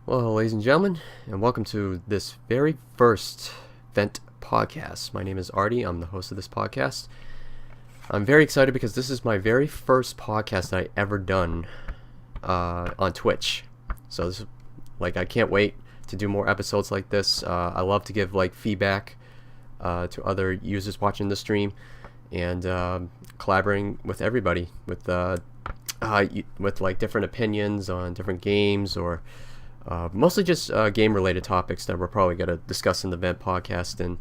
Well, ladies and gentlemen, and welcome to this very first Vent podcast. My name is Arty. I'm the host of this podcast. I'm very excited because this is my very first podcast that I ever done on Twitch. So this, I can't wait to do more episodes like this. I love to give feedback to other users watching the stream and collaborating with everybody with different opinions on different games or. Mostly just game-related topics that we're probably going to discuss in the Vent podcast, and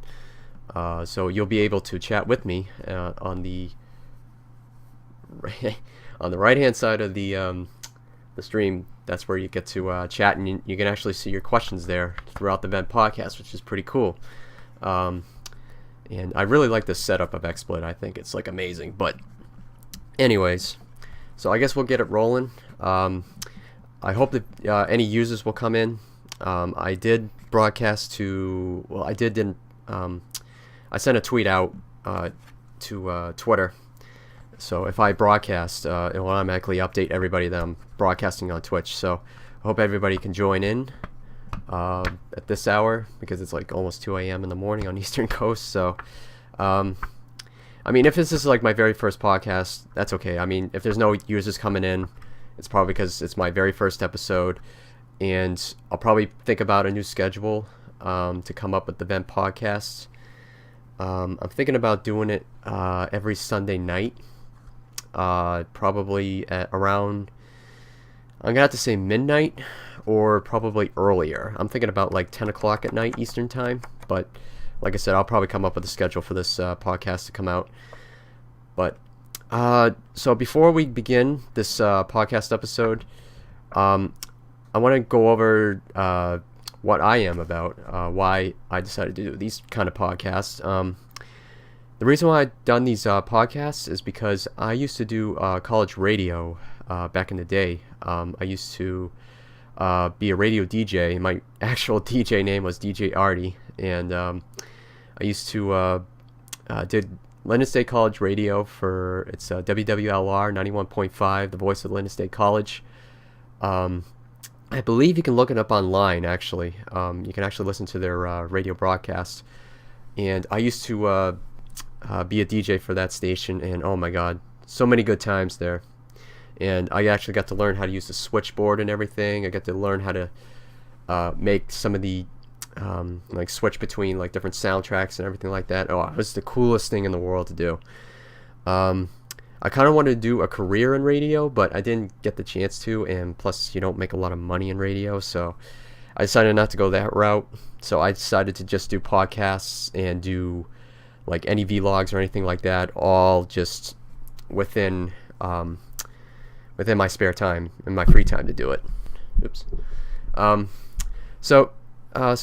so you'll be able to chat with me on the on the right-hand side of the stream. That's where you get to chat, and you can actually see your questions there throughout the Vent podcast, which is pretty cool. And I really like the setup of XSplit. I think it's amazing. But anyways, so I guess we'll get it rolling. I hope that any users will come in. I did broadcast to, well, I sent a tweet out to Twitter. So if I broadcast, it will automatically update everybody that I'm broadcasting on Twitch. So I hope everybody can join in at this hour because it's almost 2 a.m. in the morning on Eastern Coast. So, if this is my very first podcast, that's okay. If there's no users coming in, it's probably because it's my very first episode, and I'll probably think about a new schedule to come up with the Vent podcast. I'm thinking about doing it every Sunday night, probably at around, I'm going to have to say midnight or probably earlier. I'm thinking about 10 o'clock at night Eastern time, but like I said, I'll probably come up with a schedule for this podcast to come out. But so before we begin this podcast episode, I want to go over what I am about, why I decided to do these kind of podcasts. The reason why I've done these podcasts is because I used to do college radio back in the day. I used to be a radio DJ. My actual DJ name was DJ ARTY, and I used to did Linden State College Radio for its WWLR 91.5, the voice of Linden State College. I believe you can look it up online, actually. You can actually listen to their radio broadcast. And I used to be a DJ for that station, and oh my god, so many good times there. And I actually got to learn how to use the switchboard and everything. I got to learn how to make some of the switch between different soundtracks and everything like that. Oh, it was the coolest thing in the world to do. I kind of wanted to do a career in radio, but I didn't get the chance to, and plus you don't make a lot of money in radio, so I decided not to go that route. So I decided to just do podcasts and do any vlogs or anything like that, all just within my spare time and my free time to do it. Oops. So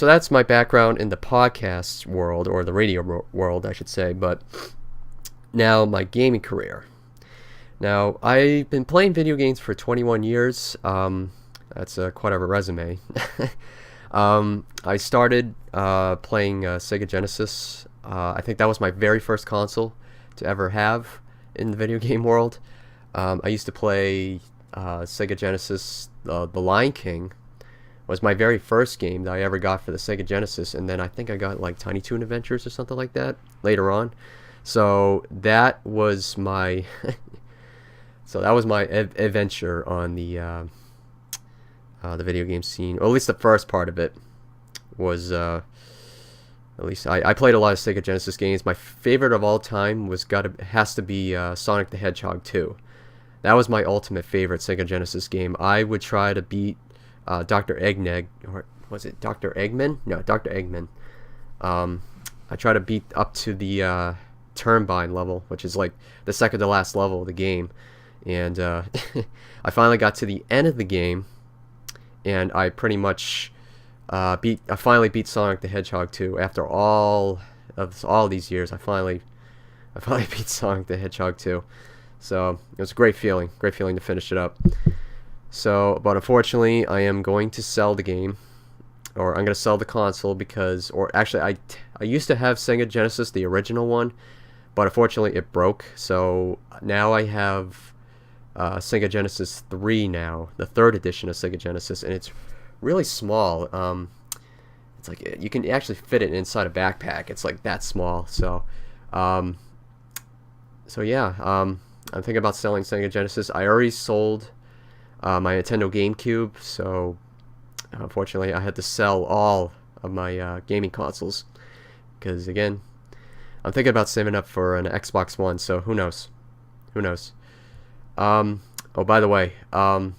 that's my background in the podcast world, or the radio world, I should say. But now my gaming career. Now, I've been playing video games for 21 years. That's quite a resume. I started playing Sega Genesis. I think that was my very first console to ever have in the video game world. I used to play Sega Genesis. The Lion King was my very first game that I ever got for the Sega Genesis, and then I think I got Tiny Toon Adventures or something like that later on. So that was my adventure on the video game scene, or at least the first part of it was. At least I played a lot of Sega Genesis games. My favorite of all time has to be Sonic the Hedgehog 2. That was my ultimate favorite Sega Genesis game. I would try to beat Dr. Eggnog, or was it Dr. Eggman? No, Dr. Eggman. I try to beat up to the Turbine level, which is the second to last level of the game. And I finally got to the end of the game, and I pretty much I finally beat Sonic the Hedgehog 2 after all these years. I finally beat Sonic the Hedgehog 2. So it was a great feeling to finish it up. So, but unfortunately, I am going to sell the game, or I'm going to sell the console I used to have Sega Genesis, the original one, but unfortunately it broke. So now I have Sega Genesis 3 now, the third edition of Sega Genesis, and it's really small. It's like you can actually fit it inside a backpack. It's like that small. Um, so yeah, I'm thinking about selling Sega Genesis. I already sold my Nintendo GameCube, so unfortunately I had to sell all of my gaming consoles because again, I'm thinking about saving up for an Xbox One. So who knows? Who knows? Oh, by the way, I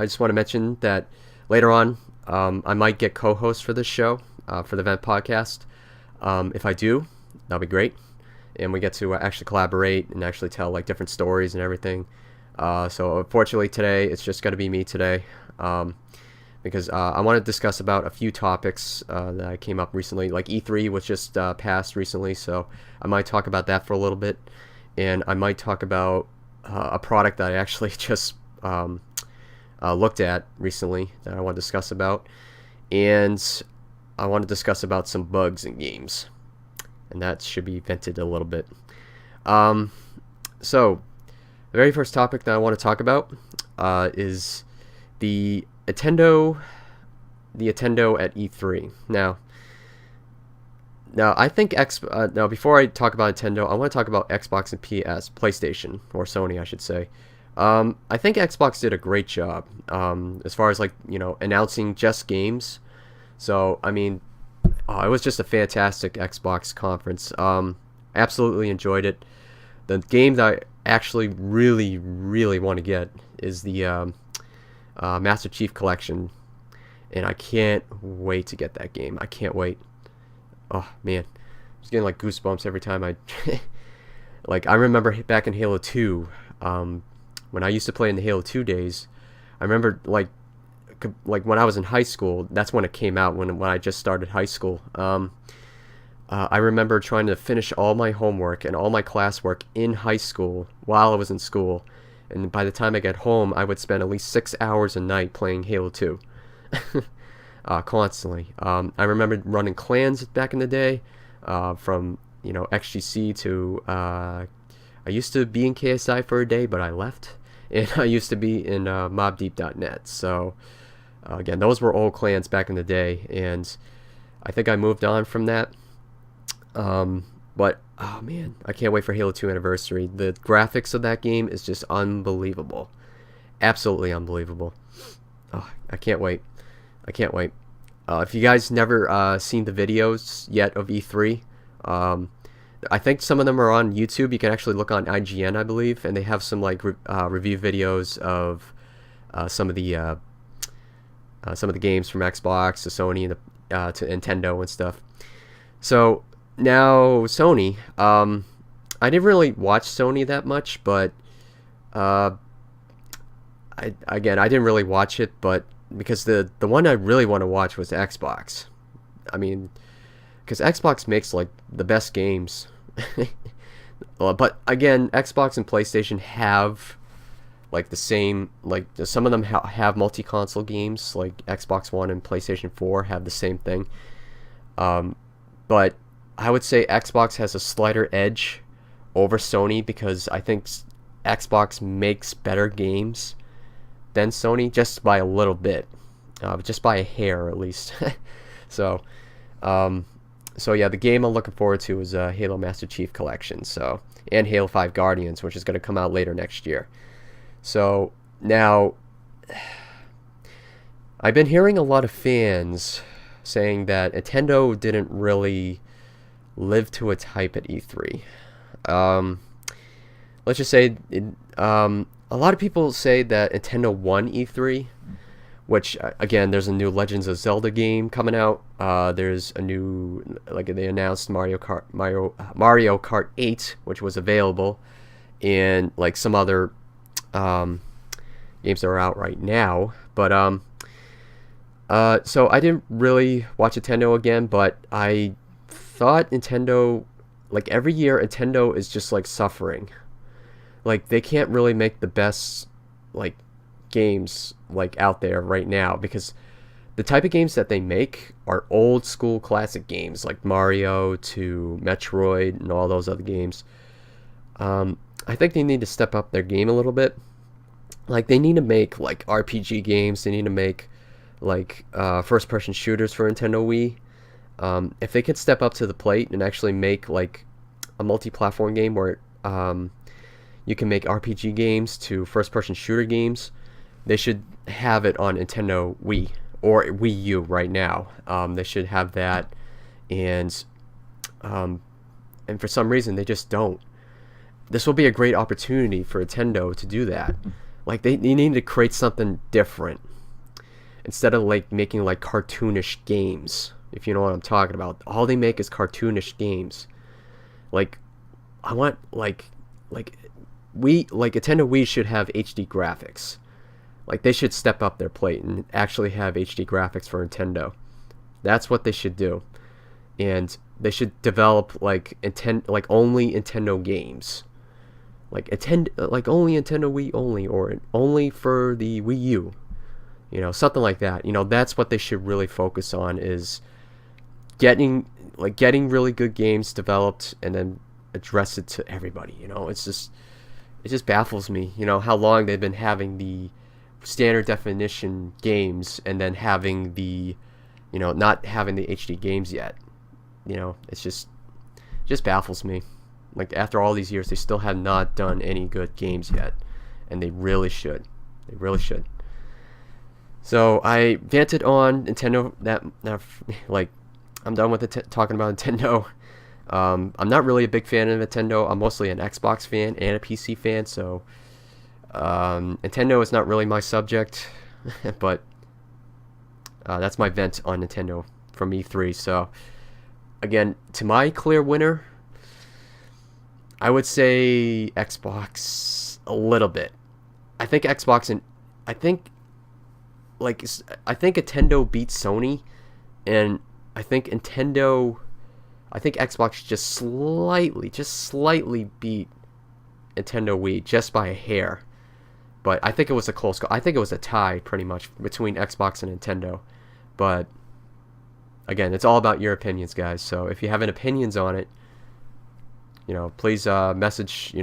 just want to mention that later on, I might get co-hosts for this show, for the Vent podcast. If I do, that'll be great, and we get to actually collaborate and actually tell like different stories and everything. So unfortunately today it's just going to be me today, because I want to discuss about a few topics that came up recently. Like E3 was just passed recently, so I might talk about that for a little bit, and I might talk about a product that I actually just looked at recently that I want to discuss about, and I want to discuss about some bugs in games, and that should be vented a little bit. So the very first topic that I want to talk about is the Nintendo at E3. Now I think now before I talk about Nintendo, I want to talk about Xbox and PlayStation, or Sony, I should say. I think Xbox did a great job as far as like announcing just games. So I mean, it was just a fantastic Xbox conference. Absolutely enjoyed it. The game that I actually really want to get is the Master Chief Collection, and I can't wait to get that game. I can't wait. Oh man, I'm just getting like goosebumps every time I like. I remember back in Halo 2, when I used to play in the Halo 2 days. I remember like when I was in high school. That's when it came out, when I just started high school. I remember trying to finish all my homework and all my classwork in high school while I was in school, and by the time I get home, I would spend at least 6 hours a night playing Halo 2. Constantly. I remember running clans back in the day, from XGC to I used to be in KSI for a day, but I left, and I used to be in mobdeep.net. So again, those were old clans back in the day, and I think I moved on from that. But oh man, I can't wait for Halo 2 Anniversary. The graphics of that game is just unbelievable, absolutely unbelievable. Oh, I can't wait. I can't wait. If you guys never seen the videos yet of E3, I think some of them are on YouTube. You can actually look on IGN, I believe, and they have some like review videos of some of the games from Xbox to Sony and to Nintendo and stuff. So now Sony, I didn't really watch Sony that much, but I didn't really watch it, but because the one I really want to watch was Xbox. I mean, because Xbox makes like the best games. But again, Xbox and PlayStation have like the same, like some of them have multi-console games, like Xbox One and PlayStation 4 have the same thing. But I would say Xbox has a slighter edge over Sony because I think Xbox makes better games than Sony, just by a little bit, just by a hair at least. So yeah, the game I'm looking forward to is Halo Master Chief Collection, and Halo 5 Guardians, which is going to come out later next year. So now, I've been hearing a lot of fans saying that Nintendo didn't really live to its hype at E3. Let's just say a lot of people say that Nintendo won E3, which again, there's a new Legends of Zelda game coming out. There's a new, like they announced Mario Kart 8, which was available, and like some other games that are out right now. But so I didn't really watch Nintendo again, but I thought Nintendo, like every year, Nintendo is just like suffering. Like they can't really make the best like games like out there right now, because the type of games that they make are old school classic games like Mario to Metroid and all those other games. I think they need to step up their game a little bit. Like, they need to make like RPG games. They need to make like first person shooters for Nintendo Wii. If they could step up to the plate and actually make like a multi-platform game where you can make RPG games to first person shooter games, they should have it on Nintendo Wii or Wii U right now. They should have that, and for some reason they just don't. This will be a great opportunity for Nintendo to do that. Like, they need to create something different instead of like making like cartoonish games. If you know what I'm talking about, all they make is cartoonish games. Like, I want like Nintendo Wii should have HD graphics. Like, they should step up their plate and actually have HD graphics for Nintendo. That's what they should do, and they should develop like only Nintendo games, like only Nintendo Wii only, or only for the Wii U. Something like that. That's what they should really focus on, is getting really good games developed and then address it to everybody. It just baffles me, how long they've been having the standard definition games and then having the, not having the HD games yet. It's just baffles me. Like, after all these years, they still have not done any good games yet, and they really should. They really should. So I vented on Nintendo. Like, I'm done with talking about Nintendo. I'm not really a big fan of Nintendo. I'm mostly an Xbox fan and a PC fan, so Nintendo is not really my subject, but that's my vent on Nintendo from E3. So, again, to my clear winner, I would say Xbox a little bit. I think Xbox, and I think Nintendo beat Sony, and I think Xbox just slightly beat Nintendo Wii just by a hair. But I think it was a close call. I think it was a tie, pretty much, between Xbox and Nintendo. But again, it's all about your opinions, guys. So if you have any opinions on it, please message.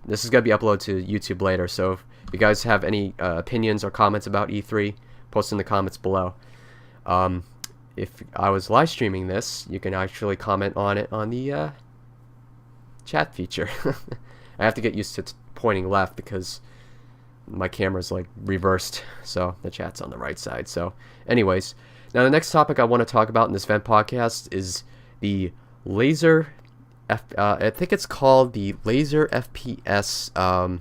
This is gonna be uploaded to YouTube later. So if you guys have any opinions or comments about E3, post in the comments below. If I was live streaming this, you can actually comment on it on the chat feature. I have to get used to pointing left because my camera's like reversed, so the chat's on the right side. So anyways, now the next topic I want to talk about in this Vent podcast is the laser I think it's called the laser FPS.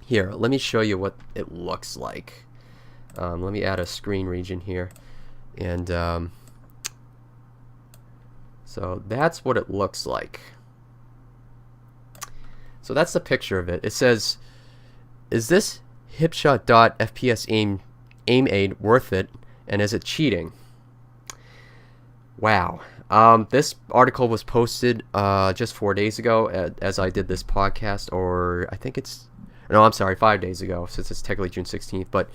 Here, let me show you what it looks like. Let me add a screen region here, and so that's what it looks like. So that's the picture of it. It says, "Is this hipshot dot FPS aim aid worth it, and is it cheating?" Wow. This article was posted just 4 days ago as I did this podcast, or I think I'm sorry, 5 days ago, since it's technically June 16th. But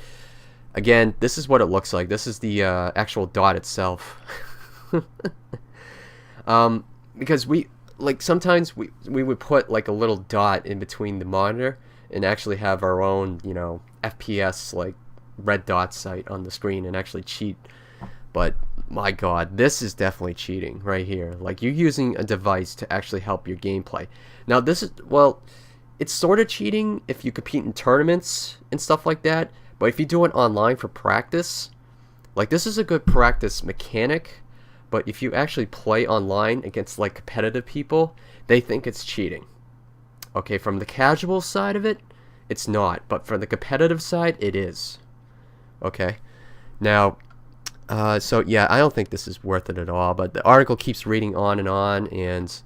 again, this is what it looks like. This is the actual dot itself. Because sometimes we would put like a little dot in between the monitor and actually have our own, FPS like red dot sight on the screen and actually cheat. But my God, this is definitely cheating right here. Like, you're using a device to actually help your gameplay. Now it's sort of cheating if you compete in tournaments and stuff like that. But if you do it online for practice, like, this is a good practice mechanic. But if you actually play online against like competitive people, they think it's cheating. Okay, from the casual side of it, it's not. But from the competitive side, it is. Okay, now, so yeah, I don't think this is worth it at all. But the article keeps reading on, and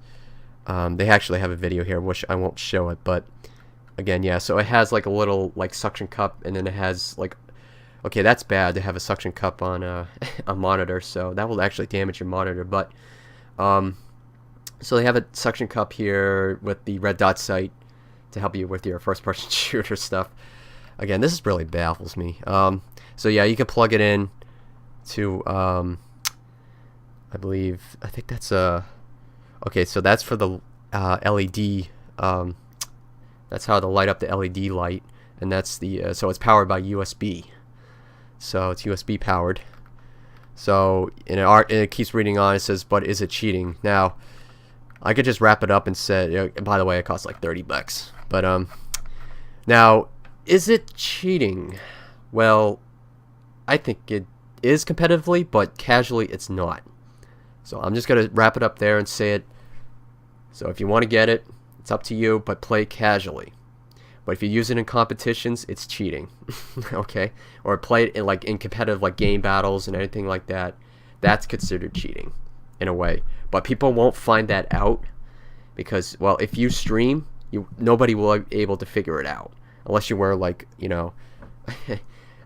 they actually have a video here, which I won't show it. But again, yeah, so it has like a little like suction cup, and then it has like, okay, that's bad to have a suction cup on a monitor, so that will actually damage your monitor. But so they have a suction cup here with the red dot sight to help you with your first-person shooter stuff. Again, this really baffles me. So yeah, you can plug it in to I think that's okay, so that's for the LED. That's how to light up the LED light, and that's the so it's powered by USB. So it's USB powered. So and it keeps reading on. It says, "But is it cheating?" Now, I could just wrap it up and say, by the way, it costs like $30. But now, is it cheating? Well, I think it is competitively, but casually it's not. So I'm just gonna wrap it up there and say it. So if you want to get it, it's up to you, but play casually. But if you use it in competitions, it's cheating. Okay? Or play it in competitive like game battles and anything like that. That's considered cheating in a way. But people won't find that out because, well, if you stream, nobody will be able to figure it out unless you wear like,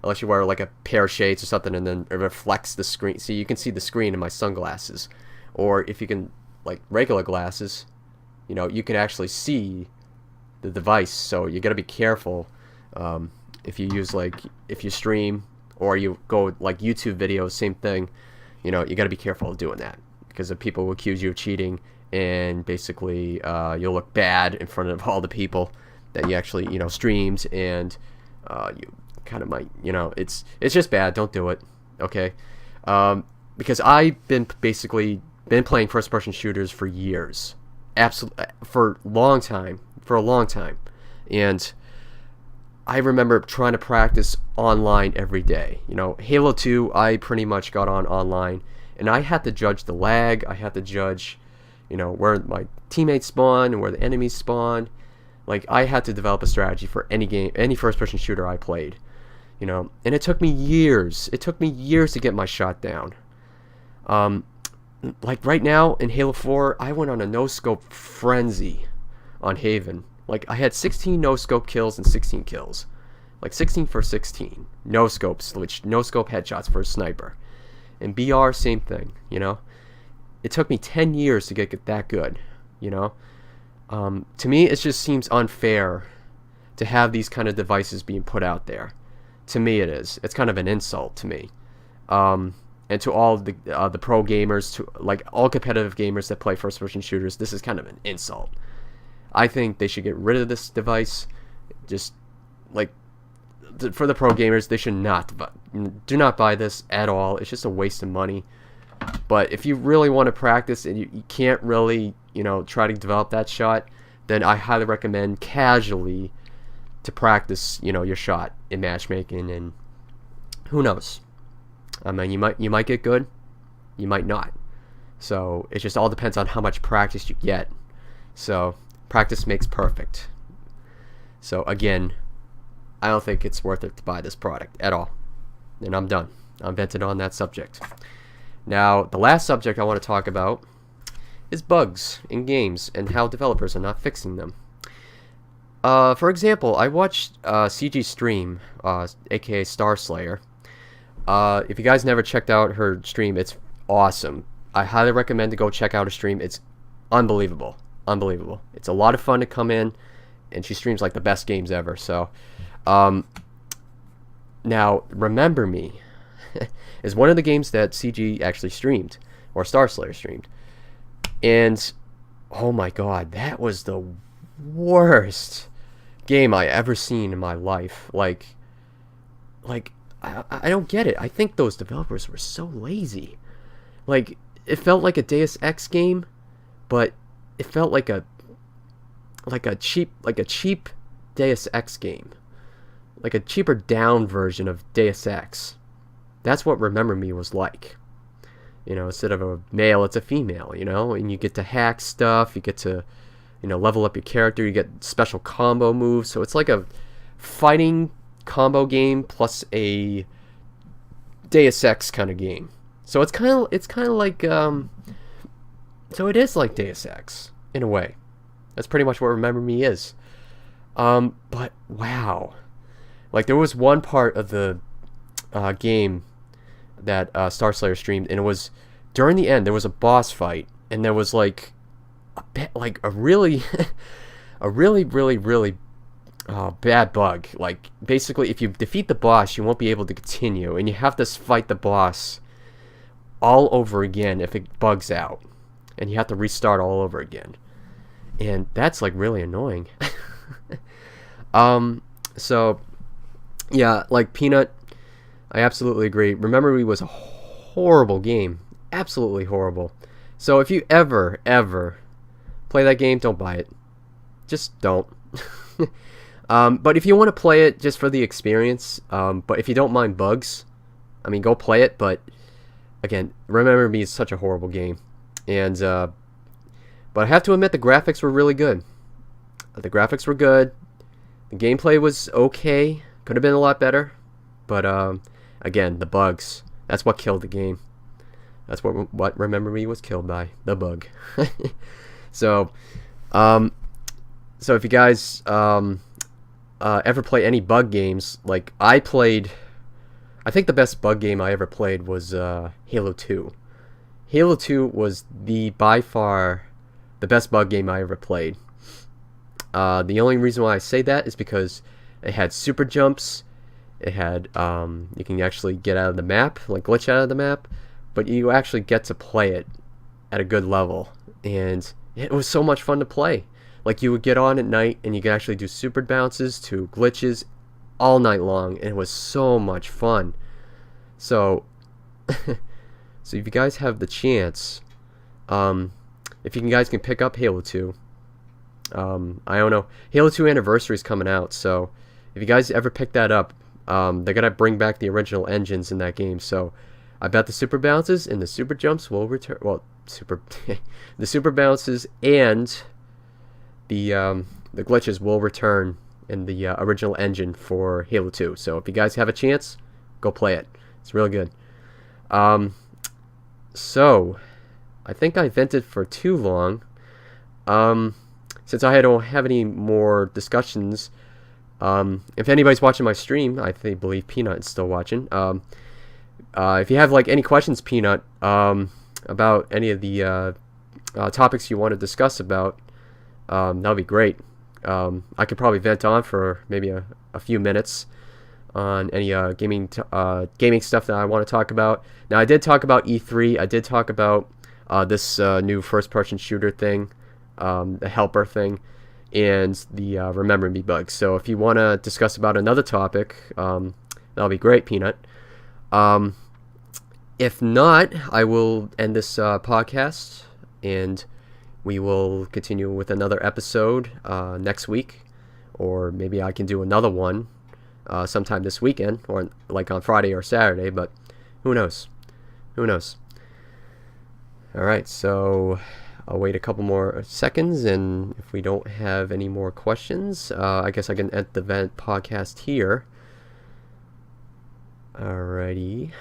unless you wear like a pair of shades or something and then it reflects the screen. So you can see the screen in my sunglasses. Or if you can, like regular glasses, you can actually see the device. So you got to be careful if you use if you stream or you go like YouTube videos, same thing. You got to be careful of doing that because if people will accuse you of cheating and basically you'll look bad in front of all the people that you actually streamed and you kind of might it's just bad. Don't do it, okay? Because I've been playing first-person shooters for years, for a long time, and I remember trying to practice online every day. Halo 2, I pretty much got online, and I had to judge the lag. I had to judge, where my teammates spawn and where the enemies spawn. Like, I had to develop a strategy for any first-person shooter I played. And it took me years. It took me years to get my shot down. Like right now in Halo 4, I went on a no-scope frenzy on Haven. Like, I had 16 no-scope kills and 16 kills. Like, 16 for 16. No-scopes, which no-scope headshots for a sniper. And BR, same thing, It took me 10 years to get that good, To me, it just seems unfair to have these kind of devices being put out there. To me, it is. It's kind of an insult to me. And to all the pro gamers, to like all competitive gamers that play first-person shooters, this is kind of an insult. I think they should get rid of this device. Just like for the pro gamers, they should do not buy this at all. It's just a waste of money. But if you really want to practice and you can't really try to develop that shot, then I highly recommend casually to practice your shot in matchmaking, and who knows. I mean, you might get good, you might not. So it just all depends on how much practice you get. So practice makes perfect. So again, I don't think it's worth it to buy this product at all. And I'm done. I'm vented on that subject. Now, the last subject I want to talk about is bugs in games and how developers are not fixing them. For example, I watched CG stream, aka Star Slayer. If you guys never checked out her stream, it's awesome. I highly recommend to go check out her stream. It's unbelievable. Unbelievable. It's a lot of fun to come in, and she streams like the best games ever. So, now, Remember Me is one of the games that CG actually streamed, or Star Slayer streamed. And, oh my god, that was the worst game I ever seen in my life. Like I don't get it. I think those developers were so lazy. Like, it felt like a Deus Ex game, but it felt like a cheap Deus Ex game. Like a cheaper down version of Deus Ex. That's what Remember Me was like. Instead of a male, it's a female, and you get to hack stuff, you get to, level up your character, you get special combo moves, so it's like a fighting combo game plus a Deus Ex kind of game. So it's kind of like, so it is like Deus Ex, in a way. That's pretty much what Remember Me is. But, wow. Like, there was one part of the game that Star Slayer streamed, and it was during the end. There was a boss fight, and there was like a really bad bug. Like, basically, if you defeat the boss, you won't be able to continue, and you have to fight the boss all over again if it bugs out, and you have to restart all over again, and that's like really annoying. So yeah, like Peanut, I absolutely agree. Remember Me was a horrible game, absolutely horrible. So if you ever play that game, don't buy it. Just don't. But if you want to play it just for the experience, but if you don't mind bugs, I mean, go play it. But again, Remember Me is such a horrible game, and but I have to admit the graphics were really good. The graphics were good. The gameplay was okay. Could have been a lot better, but again, the bugs. That's what killed the game. That's what Remember Me was killed by, the bug. So, so if you guys ever play any bug games, like I think the best bug game I ever played was Halo 2. Halo 2 was by far the best bug game I ever played. The only reason why I say that is because it had super jumps. It had you can actually get out of the map, like glitch out of the map, but you actually get to play it at a good level, and it was so much fun to play. Like you would get on at night and you could actually do super bounces to glitches all night long, and it was so much fun. So, so if you guys have the chance, if you guys can pick up Halo 2, I don't know, Halo 2 Anniversary is coming out, so if you guys ever pick that up, they're gonna bring back the original engines in that game. So I bet the super bounces and the super jumps will return. Well, the super bounces and the glitches will return in the original engine for Halo 2. So if you guys have a chance, go play it. It's really good. So I think I vented for too long. Since I don't have any more discussions, if anybody's watching my stream, I believe Peanut is still watching. If you have like any questions, Peanut, about any of the topics you want to discuss about, that'll be great. I could probably vent on for maybe a few minutes on any gaming stuff that I want to talk about. Now, I did talk about E3. I did talk about this new first-person shooter thing, the helper thing, and the Remember Me bugs. So if you want to discuss about another topic, that'll be great, Peanut. If not, I will end this podcast, and we will continue with another episode next week, or maybe I can do another one sometime this weekend, or like on Friday or Saturday, but who knows? Who knows? All right, so I'll wait a couple more seconds, and if we don't have any more questions, I guess I can end the event podcast here. Alrighty.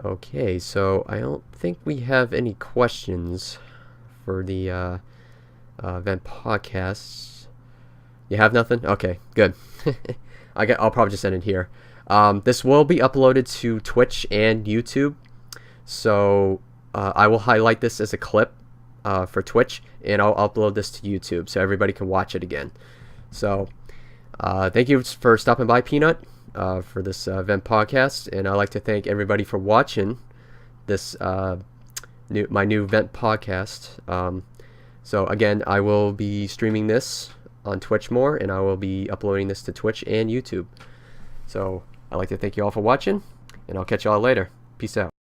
Okay, so I don't think we have any questions for the event podcasts. You have nothing? Okay, good. I'll probably just end it here. This will be uploaded to Twitch and YouTube, so I will highlight this as a clip for Twitch, and I'll upload this to YouTube so everybody can watch it again. So thank you for stopping by, Peanut, for this event podcast, and I'd like to thank everybody for watching this my new event podcast. So again, I will be streaming this on Twitch more, and I will be uploading this to Twitch and YouTube. So I'd like to thank you all for watching, and I'll catch you all later. Peace out.